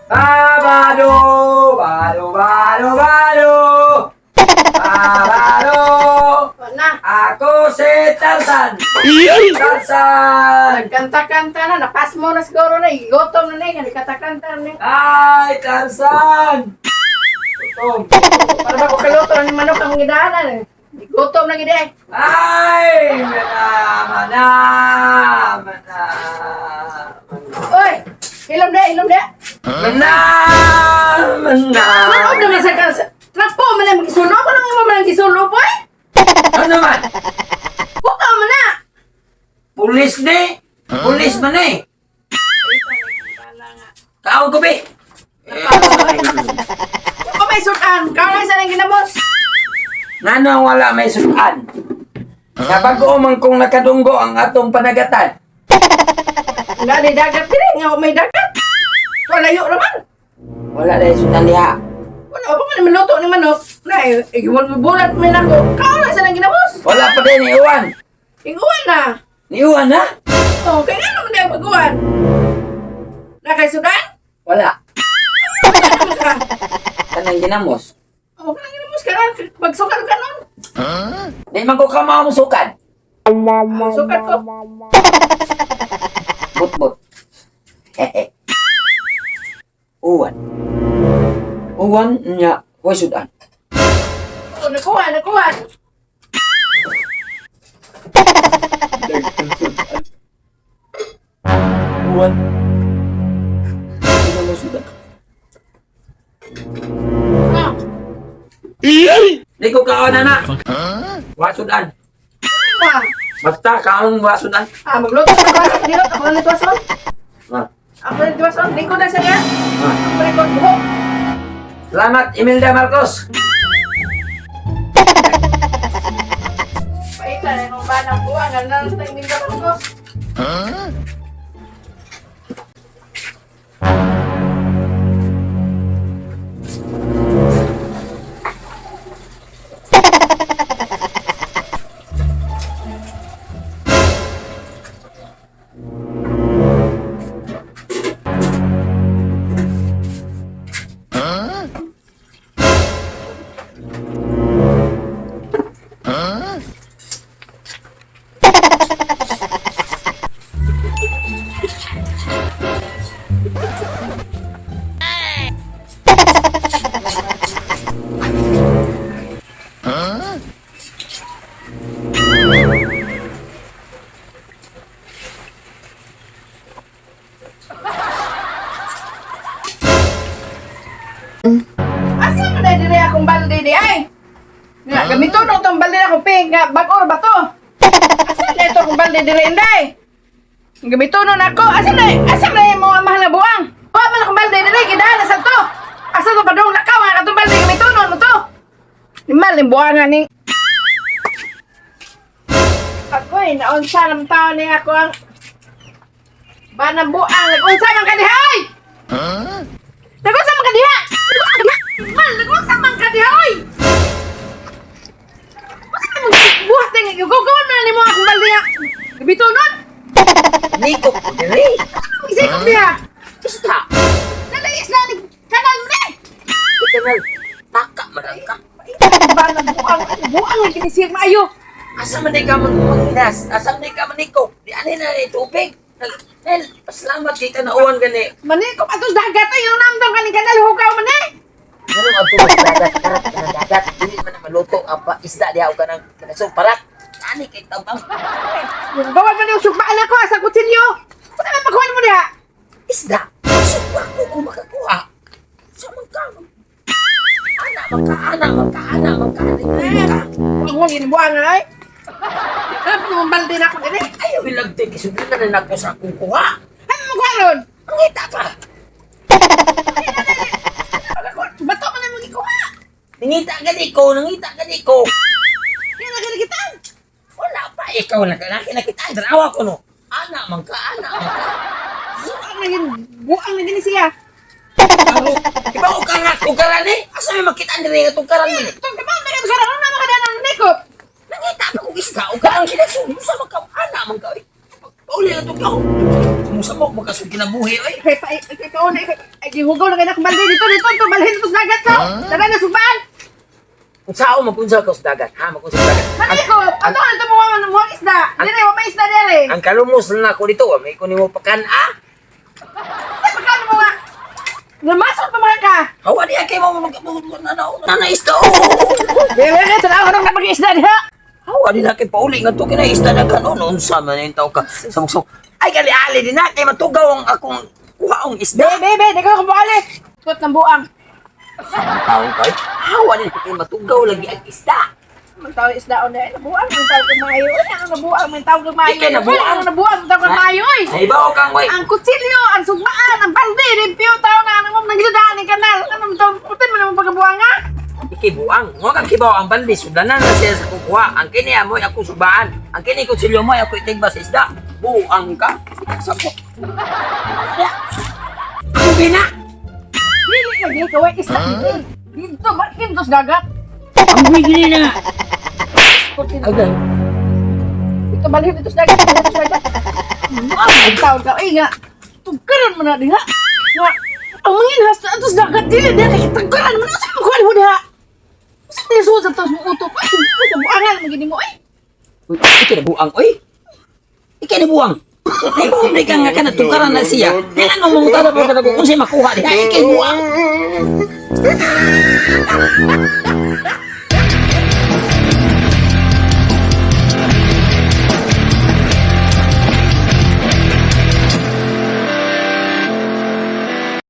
Bado, bado, bado, bado. Bado. Na, Ako si Tarzan. Tarzan. nagkanta-kanta na, napas mo na siguro na, gutom na na, kanta-kanta na. Ay, Tarzan. Gutom. Para ba ko kaluto ng manok ang gidahanan? Gutom na gid eh. Ay, mana. Oy, ilom de, ilom de. Mana. Ano naman sa kansa? Trapo man lang magisulo, ko lang mo man gisulo boy. Ano man? Buka mo na. Pulis ni. Pulis man eh. Kaon ko be. Ko may sudan, kaya sa nang ginamos. Ngano ang wala may sudan? Nabago man kung nakadunggo ang atong panagatan. Nga di dagat dire, nga may dagat. Walayo naman. Wala na sudan diha. Wala pa man minuto ni manok. Na, iwan mo bulat man ako. Kaya sa nang ginamos. Wala pa din iwan. Iguan na. Iwan ha? Oh, kaya nga naman tayo pag-uwan. Nakay sudan? Wala. Wala naman ka. Kanang ginamos. Oh, kaya ginamos ka na. Magsukat ka nun. Di man ko kamaw mo sukad. Sukat ko. But. Hehe. Uwan. Uwan niya. Huwag sudan. Oh, nakuha, nakuha. Uwan. Hindi mo sudan. Ah, Di ko kaon na. Huwag sudan. ah. Basta kaon huwag sudan. Ah, magluto sa baso. Dilot, ako na nito aso. Ah. Ako na nito aso. Lingko na siya nga. Ah. Ako na nito buho. Salamat, Imelda Marcos. Paita na yung banang buwan. Ano na tayo nito aso. Asa ka na dire akong balde di ay? Nga, gamito nung itong balde na akong pink. Nga, bag-or ba to? Asa na ito akong balde dire, inday? Gamito nung ako. Asa na yung mga mahal na buwang? O, man akong balde dire, gidahan na sa to. Asa to padong lakaw nga katong balde, gamito nung to. Limal, yung buwang nga ni. Ako'y, naunsa ng tao ni ako ang banang buang. Nag-unsa man ka diha, oy! Nag-unsa man ka diha! Mal, nag-unsa man ka diha, oy! Buhat na nga, gugawin na ni mo akong baldiya. Gabito nun! Niko ko diri. Isay ko diha! Basta. Nalayas na ni kanal mo na! Ikanal. Taka man ka. Banang buang, buang ang kinisir maayo. Asa man di ka manginas? Asa man di ka maniko? Di ani na ni tubig. Nel, pasalamat kay ka na uwan gani. Manikop atong dagat ay yung namdam ka ni kanal, hugaw mo na! Ano ang tubig dagat? Karat ka ng dagat. Dili man na maluto ang isda diha o ka ng kanasong parat. Ani kay tabang. Bawal man yung sukbaan ako sa kutsilyo! Kung naman pagkuhan mo diha! Isda. Suwa ko kung makakuha. Sa ka. Anak ka. Huwag mo ginibuan na ay! Alam mo naman balde na ako din eh! Ayaw ilagti. Kisubitan na nako sa kukuha. Ano mo kuha ron? Ang hita pa. Bato mo na magikuha! Nangita gani ko. Yan na kita! Wala pa. Ikaw na nakita. Darawa ko no. Anak man ka. Buang na gini siya! Iba ko ukaran eh. Asa may makita nila yung ukaran mo eh. Itong kapag may kasaran na makadaan ng nikop! Nangita pa kong isda. Ukaran sila. Sa magka. Anak man ka eh. pauli na ito ka. Kumusta mo, magkasong kinabuhi, oy. Kay kaon ay gihugaw na kay nak balde dito balhin dito sa dagat ko. Tara na suban. Kung sao, mapunsa ka sa dagat, ha? Mapunsa sa dagat. Mali ko, ato na mo isda. Dire wa may isda dire. Ang kalumos na ako dito, may kunin mo pakan, ah? Ay pagkano mo nga. Namasok pa mga ka. Hawa di kay mo nanaista, Dire ka tara ako nang napag-isda diha. Hawa di na kay pauli nga to kinaista na kanon, unsa man yung tao ka. Samsong, ay gali-ali din na, kay matugaw ang akong kuhaong isda. Be, di ko kumali. Kot ng buang. Tao kay, hawa di na kay matugaw lagi ang isda. Ang tao isda on na buang, ang tao kumayo. Ang nabuang, ang tao kumayo. Ikay nabuang. Ang nabuang, ang tao kumayo. Ay bawo kang way. Ang kutsilyo, ang sugmaan, ang balde, rimpyo, tao na anong nagdadaan ng kanal. Anong tao, putin mo naman pagkabuang nga. Ikibuang, mo kang kibaw ang balde, sudanan na siya sa kukuha. Ang kini amoy ako subaan. Ang kini kutsilyo mo ako itigba sa isda. Buang ka. Sabo. Ang bina. Dili lagi, kaway isda. Dito, bakin to sa dagat. Ang bigli na. Agay. Ito balhin dito sa dagat. Dito sa dagat. Ang tao ka, ay nga. Tugkaran mo na diha. Nga, ang mga hasta ito sa dagat. Dili, dili, tugkaran mo na. Saan mo kuhan mo diha? Saan niya susan tapos mo utop? Ay, buangan mo gini mo, ay. Uy, ikay na buang, oy. Ikay na buang. Ay, umri ka nga ka na tukaran na siya. Yan ang mga tala po ka na kung siya makuha niya. Ikay buang.